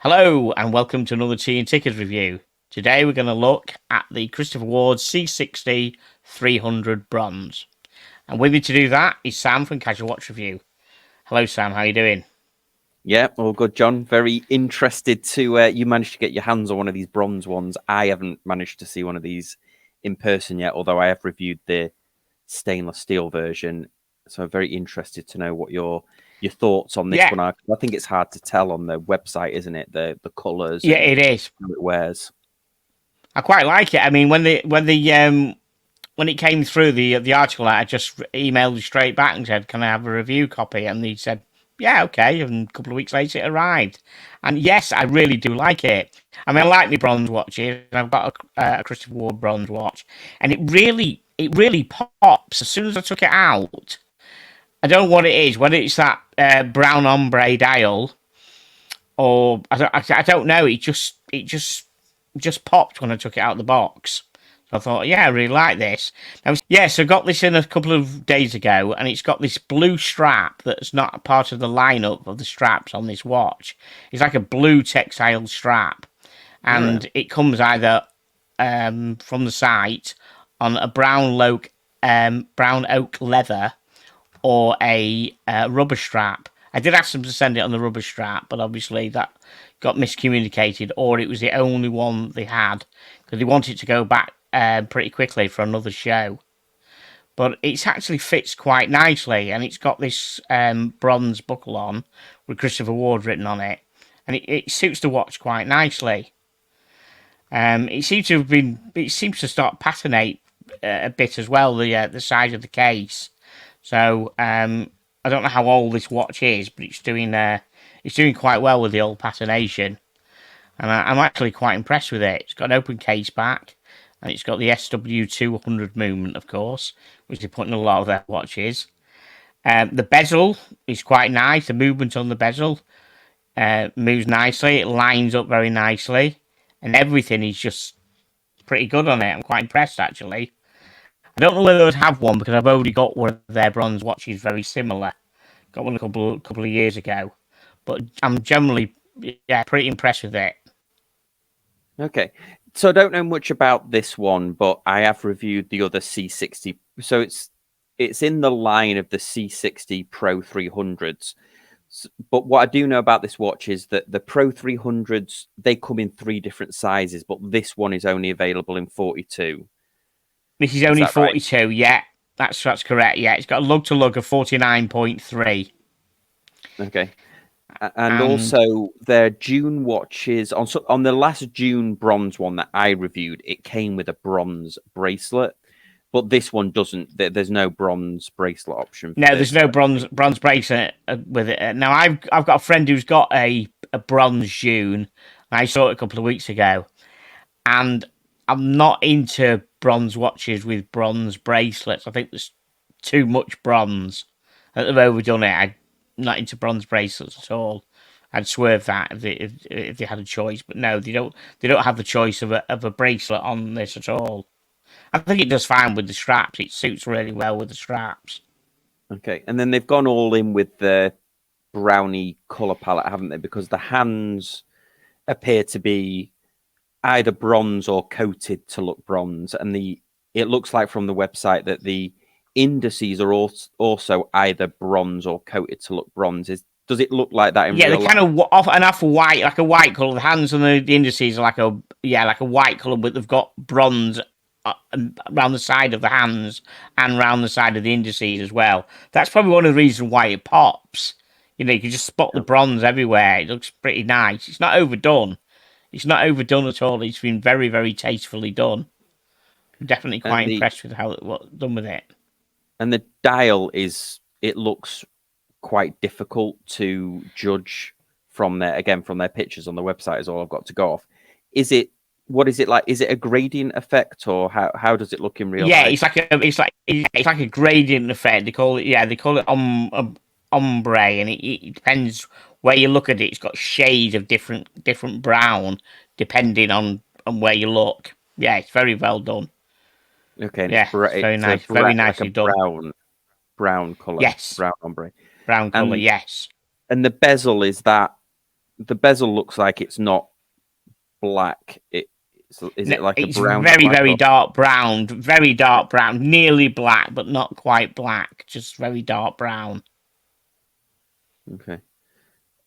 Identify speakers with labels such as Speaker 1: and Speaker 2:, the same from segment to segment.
Speaker 1: Hello and welcome to another Tea and Tickers review. Today we're going to look at the Christopher Ward C60 300 Bronze. And with me to do that is Sam from Casual Watch Review. Hello Sam, how are you doing?
Speaker 2: Yeah, all good, John. Very interested to you managed to get your hands on one of these bronze ones. I haven't managed to see one of these in person yet, although I have reviewed the stainless steel version. So I'm very interested to know what your thoughts on this
Speaker 1: Yeah,
Speaker 2: one are. I think it's hard to tell on the website, isn't it? The colours
Speaker 1: yeah,
Speaker 2: and
Speaker 1: it is.
Speaker 2: how it wears.
Speaker 1: I quite like it. I mean, when it came through the article, I just emailed you straight back and said, "Can I have a review copy?" And he said, "Yeah, okay." And a couple of weeks later, it arrived. And yes, I really do like it. I mean, I like my bronze watches. I've got a Christopher Ward bronze watch, and it really pops as soon as I took it out. I don't know what it is, whether it's that brown ombre dial or I don't know. It just popped when I took it out of the box. So I thought, yeah, I really like this. Now, yeah, so I got this in a couple of days ago, and it's got this blue strap that's not part of the lineup of the straps on this watch. It's like a blue textile strap, and it comes either from the site on a brown oak leather or a rubber strap. I did ask them to send it on the rubber strap, but obviously that got miscommunicated, or it was the only one they had because they wanted to go back pretty quickly for another show. But it actually fits quite nicely, and it's got this bronze buckle on with Christopher Ward written on it, and it suits the watch quite nicely. It seems to have been. It seems to start patinate a bit as well. The size of the case. So I don't know how old this watch is, but it's doing quite well with the old patination, and I'm actually quite impressed with it. It's got an open case back, and it's got the SW200 movement, of course, which they put in a lot of their watches. The bezel is quite nice. The movement on the bezel moves nicely. It lines up very nicely, and everything is just pretty good on it. I'm quite impressed, actually. I don't know whether I'd have one because I've already got one of their bronze watches very similar. Got one a couple of years ago, but I'm generally pretty impressed with it.
Speaker 2: Okay. So I don't know much about this one, but I have reviewed the other C60. So it's in the line of the C60 Pro 300s. But what I do know about this watch is that the Pro 300s, they come in 3 different sizes, but this one is only available in 42.
Speaker 1: This is
Speaker 2: Is
Speaker 1: only
Speaker 2: that right?
Speaker 1: 42. Yeah, that's correct. Yeah, it's got a lug to lug of 49.3,
Speaker 2: Okay. And
Speaker 1: and
Speaker 2: also their June watches on the last June bronze one that I reviewed, it came with a bronze bracelet, but this one doesn't. There's no bronze bracelet option for
Speaker 1: no, there's
Speaker 2: this.
Speaker 1: no bronze bracelet with it. Now I've got a friend who's got a bronze June. I saw it a couple of weeks ago, and I'm not into bronze watches with bronze bracelets. I think there's too much bronze. They've overdone it. I'm not into bronze bracelets at all. I'd swerve that if they had a choice, but no, they don't. They don't have the choice of a bracelet on this at all. I think it does fine with the straps. It suits really well with the straps.
Speaker 2: Okay, and then they've gone all in with the brownie color palette, haven't they? Because the hands appear to be either bronze or coated to look bronze, and it looks like from the website that the indices are also either bronze or coated to look bronze. Does it look like that in
Speaker 1: Yeah, they're
Speaker 2: real life?
Speaker 1: kind of off and off white, like a white color. The hands and the indices are like a white color, but they've got bronze around the side of the hands and around the side of the indices as well. That's probably one of the reasons why it pops. You know, you can just spot the bronze everywhere. It looks pretty nice. It's not overdone. It's not overdone at all. It's been very, very tastefully done. I'm definitely quite
Speaker 2: And
Speaker 1: impressed with how what's done with it.
Speaker 2: the dial it looks quite difficult to judge from their pictures on the website is all I've got to go off. What is it like? Is it a gradient effect, or how does it look in real
Speaker 1: Yeah,
Speaker 2: life?
Speaker 1: it's like a gradient effect. They call it ombre, and it depends where you look at it. It's got shades of different brown depending on where you look. Yeah, it's very well done.
Speaker 2: Okay, and
Speaker 1: Yeah, it's very
Speaker 2: it's a
Speaker 1: nice, very
Speaker 2: like a
Speaker 1: nicely done.
Speaker 2: brown color,
Speaker 1: Yes,
Speaker 2: brown ombre,
Speaker 1: brown color.
Speaker 2: and
Speaker 1: Yes,
Speaker 2: the bezel, is that the bezel looks like it's not black. Is it like a
Speaker 1: It's
Speaker 2: brownish
Speaker 1: very,
Speaker 2: black?
Speaker 1: very dark brown, very dark brown, nearly black, but not quite black, just very dark brown.
Speaker 2: Okay.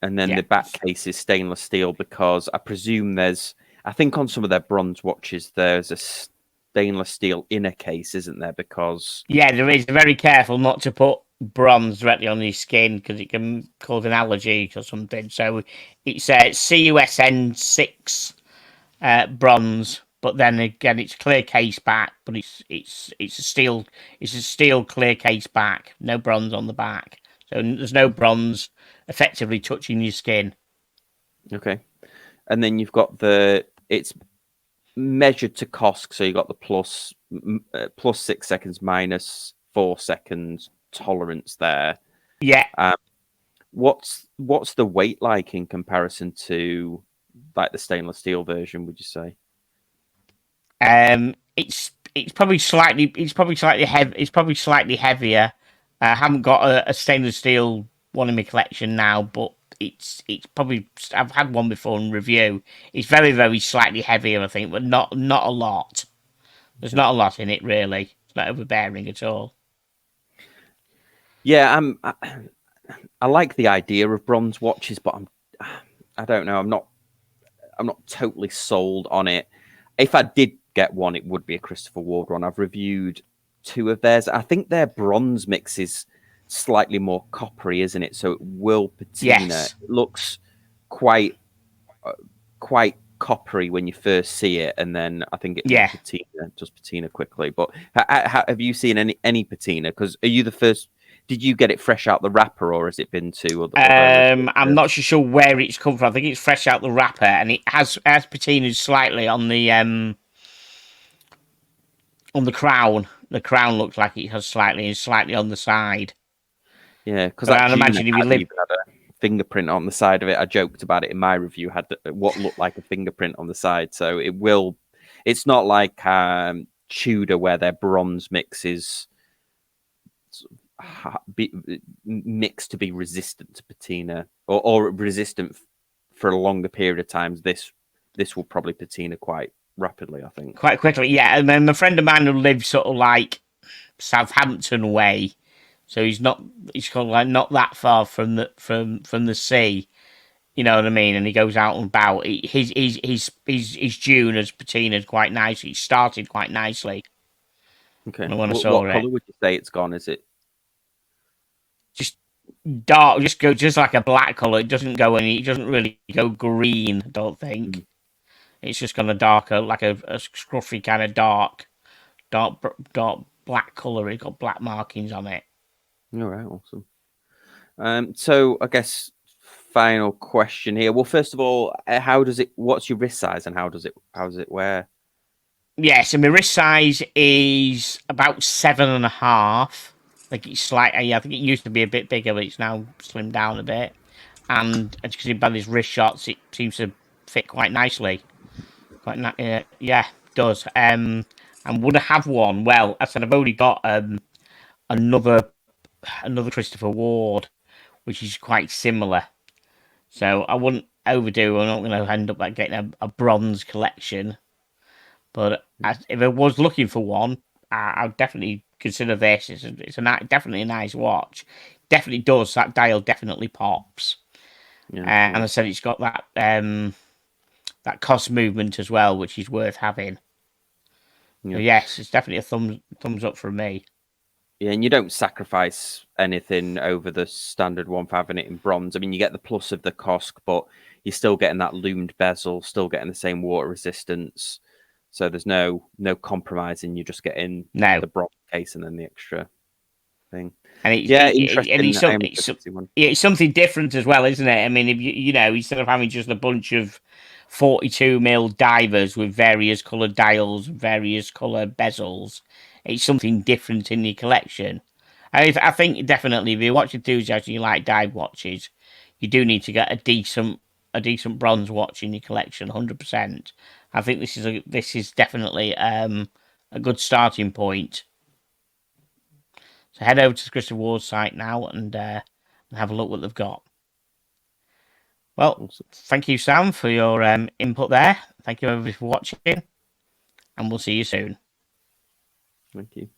Speaker 2: And then
Speaker 1: Yeah.
Speaker 2: the back case is stainless steel because I presume I think on some of their bronze watches, there's a stainless steel inner case, isn't there? Because
Speaker 1: Yeah, there is. Very careful not to put bronze directly on your skin because it can cause an allergy or something. So it's CUSN 6 bronze, but then again it's clear case back, but it's a steel clear case back, no bronze on the back. So there's no bronze effectively touching your skin.
Speaker 2: okay. And then you've got it's measured to COSC, so you got the plus 6 seconds, minus 4 seconds tolerance there.
Speaker 1: Yeah.
Speaker 2: What's the weight like in comparison to like the stainless steel version? Would you say?
Speaker 1: It's probably slightly heavy. It's probably slightly heavier. I haven't got a stainless steel one in my collection now, but it's probably, I've had one before in review. It's very, very slightly heavier, I think, but not a lot. There's not a lot in it really. It's not overbearing at all.
Speaker 2: Yeah, I like the idea of bronze watches, but I don't know. I'm not totally sold on it. If I did get one, it would be a Christopher Ward one. I've reviewed 2 of theirs. I think their bronze mix is slightly more coppery, isn't it? So it will patina.
Speaker 1: Yes.
Speaker 2: It looks quite quite coppery when you first see it, and then I think it
Speaker 1: Yeah.
Speaker 2: does patina quickly. But have you seen any patina? Because are you the first? Did you get it fresh out the wrapper, or has it been to other?
Speaker 1: I'm not sure where it's come from. I think it's fresh out the wrapper, and it has patinaed slightly on the crown. The crown looks like it has slightly on the side.
Speaker 2: Yeah, because
Speaker 1: But
Speaker 2: that
Speaker 1: I'd
Speaker 2: Juno
Speaker 1: imagine if you
Speaker 2: had
Speaker 1: live,
Speaker 2: even had a fingerprint on the side of it. I joked about it in my review. Had what looked like a fingerprint on the side, so it will. It's not like Tudor where their bronze mix is mixed to be resistant to patina or resistant for a longer period of time. This will probably patina quite rapidly, I think.
Speaker 1: quite quickly. Yeah, and then a friend of mine who lives sort of like Southampton way, so he's kind of like not that far from the sea. You know what I mean? And he goes out and about. His June has patinaed quite nicely. It started quite nicely
Speaker 2: Okay,
Speaker 1: when I saw
Speaker 2: what
Speaker 1: it.
Speaker 2: color would you say it's gone? Is it
Speaker 1: Just dark, just like a black color. It doesn't go any. It doesn't really go green. I don't think it's just kind of darker, like a scruffy kind of dark black color. It's got black markings on it.
Speaker 2: all right? Awesome. So I guess final question here. Well, first of all, how does it? What's your wrist size, and how does it wear?
Speaker 1: Yeah, so my wrist size is about 7.5. Like it's slightly, yeah, I think it used to be a bit bigger, but it's now slimmed down a bit. And as you can see by these wrist shots, it seems to fit quite nicely. Yeah, it does. And would I have one? Well, I said I've only got another Christopher Ward, which is quite similar. So I wouldn't overdo. I'm not going to end up like getting a bronze collection. But if I was looking for one, I'd definitely consider this. Definitely a nice watch. Definitely does. That dial definitely pops.
Speaker 2: Yeah,
Speaker 1: And I said it's got that cost movement as well, which is worth having.
Speaker 2: yeah.
Speaker 1: So yes, it's definitely a thumbs up from me.
Speaker 2: Yeah, and you don't sacrifice anything over the standard one for having it in bronze. I mean, you get the plus of the COSC, but you're still getting that loomed bezel, still getting the same water resistance. So there's no compromising. You're just getting
Speaker 1: No,
Speaker 2: the bronze case and then the extra thing.
Speaker 1: and
Speaker 2: Yeah, interesting.
Speaker 1: it's something different as well, isn't it? I mean, if you know, instead of having just a bunch of 42mm divers with various coloured dials, various coloured bezels, it's something different in your collection. I think definitely if you're watch enthusiast and you like dive watches, you do need to get a decent bronze watch in your collection, 100%. I think this is definitely a good starting point. So head over to the Christopher Ward site now and have a look what they've got. Well,
Speaker 2: Awesome.
Speaker 1: thank you, Sam, for your input there. Thank you, everybody, for watching. And we'll see you soon.
Speaker 2: Thank you.